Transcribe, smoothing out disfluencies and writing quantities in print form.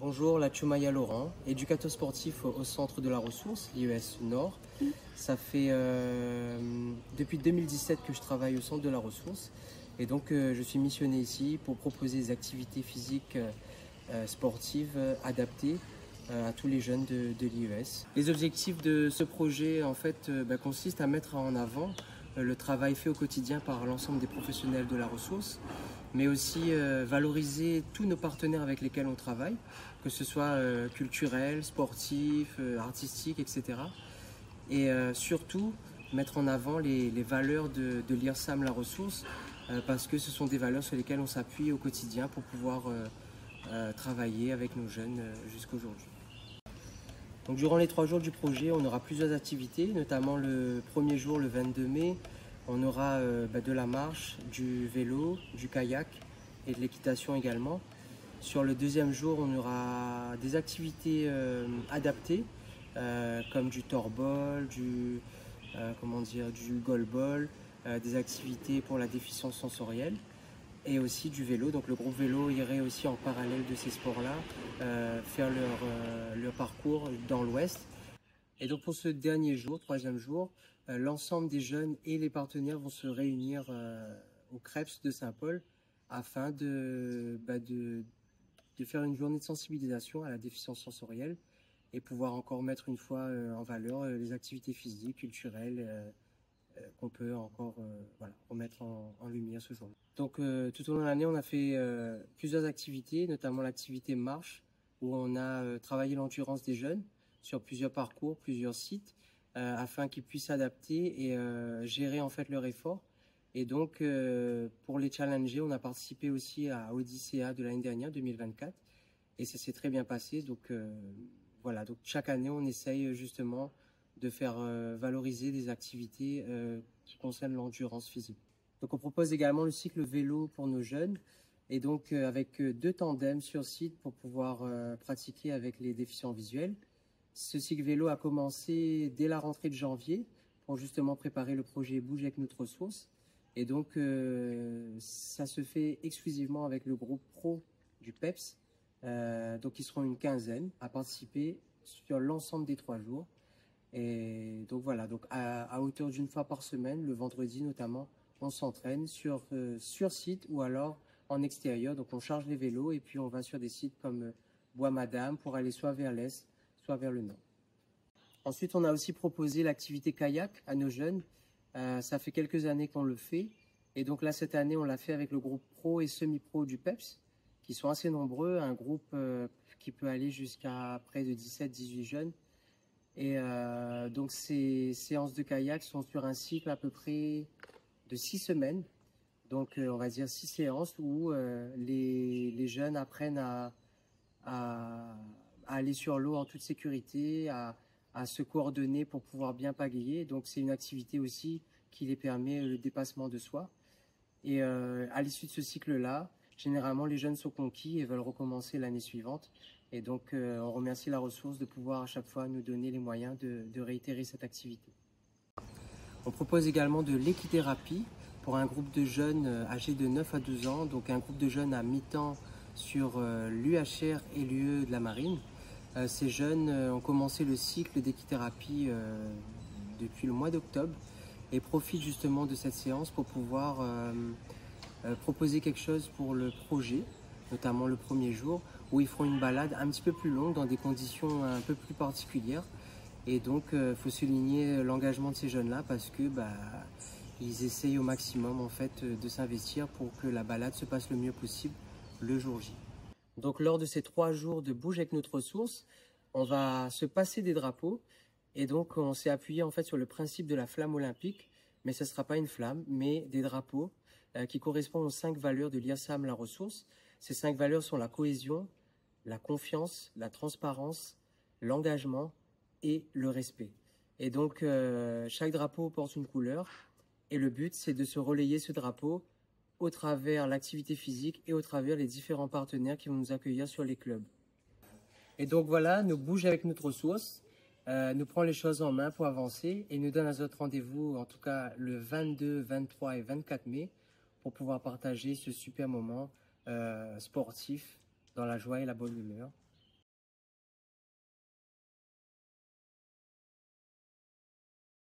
Bonjour, la Chumaya Laurent, éducateur sportif au centre de la ressource, l'IES Nord. Ça fait depuis 2017 que je travaille au centre de la ressource et donc je suis missionné ici pour proposer des activités physiques sportives adaptées à tous les jeunes de l'IES. Les objectifs de ce projet en fait consistent à mettre en avant le travail fait au quotidien par l'ensemble des professionnels de la ressource, mais aussi valoriser tous nos partenaires avec lesquels on travaille, que ce soit culturel, sportif, artistique, etc. Et surtout mettre en avant les valeurs de l'IRSAM La Ressource, parce que ce sont des valeurs sur lesquelles on s'appuie au quotidien pour pouvoir travailler avec nos jeunes jusqu'à aujourd'hui. Donc, durant les 3 jours du projet, on aura plusieurs activités, notamment le premier jour, le 22 mai, on aura de la marche, du vélo, du kayak et de l'équitation également. Sur le deuxième jour, on aura des activités adaptées, comme du torball, du goalball, des activités pour la déficience sensorielle et aussi du vélo. Donc le groupe vélo irait aussi en parallèle de ces sports-là faire leur parcours dans l'Ouest. Et donc pour ce dernier jour, troisième jour, l'ensemble des jeunes et les partenaires vont se réunir au Crêpes de Saint-Paul afin de faire une journée de sensibilisation à la déficience sensorielle et pouvoir encore mettre une fois en valeur les activités physiques, culturelles qu'on peut encore remettre en lumière ce jour-là. Donc tout au long de l'année, on a fait plusieurs activités, notamment l'activité marche, où on a travaillé l'endurance des jeunes sur plusieurs parcours, plusieurs sites, afin qu'ils puissent s'adapter et gérer en fait leur effort. Et donc pour les challenger, on a participé aussi à Odyssea de l'année dernière, 2024, et ça s'est très bien passé. Donc voilà, donc chaque année, on essaye justement de faire valoriser des activités qui concernent l'endurance physique. Donc on propose également le cycle vélo pour nos jeunes, et donc avec 2 tandems sur site pour pouvoir pratiquer avec les déficients visuels. Ce cycle vélo a commencé dès la rentrée de janvier pour justement préparer le projet Bouge avec notre ressource. Et donc ça se fait exclusivement avec le groupe pro du PEPS. Donc ils seront une quinzaine à participer sur l'ensemble des 3 jours. Et donc voilà, donc à hauteur d'une fois par semaine, le vendredi notamment, on s'entraîne sur site ou alors en extérieur. Donc on charge les vélos et puis on va sur des sites comme Bois-Madame pour aller soit vers l'est, soit vers le nord. Ensuite, on a aussi proposé l'activité kayak à nos jeunes. Ça fait quelques années qu'on le fait. Et donc là, cette année, on l'a fait avec le groupe pro et semi-pro du PEPS, qui sont assez nombreux, un groupe qui peut aller jusqu'à près de 17-18 jeunes. Et donc ces séances de kayak sont sur un cycle à peu près de 6 semaines. Donc on va dire 6 séances où les jeunes apprennent à aller sur l'eau en toute sécurité, à se coordonner pour pouvoir bien pagayer. Donc c'est une activité aussi qui les permet le dépassement de soi. Et à l'issue de ce cycle-là, généralement les jeunes sont conquis et veulent recommencer l'année suivante. Et donc on remercie la ressource de pouvoir à chaque fois nous donner les moyens de réitérer cette activité. On propose également de l'équithérapie pour un groupe de jeunes âgés de 9 à 12 ans, donc un groupe de jeunes à mi-temps sur l'UHR et l'UE de la Marine. Ces jeunes ont commencé le cycle d'équithérapie depuis le mois d'octobre et profitent justement de cette séance pour pouvoir proposer quelque chose pour le projet, notamment le premier jour, où ils feront une balade un petit peu plus longue dans des conditions un peu plus particulières. Et donc, il faut souligner l'engagement de ces jeunes-là parce que ils essayent au maximum en fait de s'investir pour que la balade se passe le mieux possible le jour J. Donc, lors de ces 3 jours de Bouge avec notre ressource, on va se passer des drapeaux. Et donc, on s'est appuyé en fait sur le principe de la flamme olympique, mais ce ne sera pas une flamme, mais des drapeaux qui correspondent aux 5 valeurs de l'IRSAM La Ressource. Ces 5 valeurs sont la cohésion, la confiance, la transparence, l'engagement et le respect. Et donc, chaque drapeau porte une couleur et le but, c'est de se relayer ce drapeau au travers l'activité physique et au travers les différents partenaires qui vont nous accueillir sur les clubs. Et donc voilà, nous Bouge avec notre ressource, nous prend les choses en main pour avancer et nous donne à notre rendez-vous, en tout cas le 22, 23 et 24 mai, pour pouvoir partager ce super moment sportif dans la joie et la bonne humeur.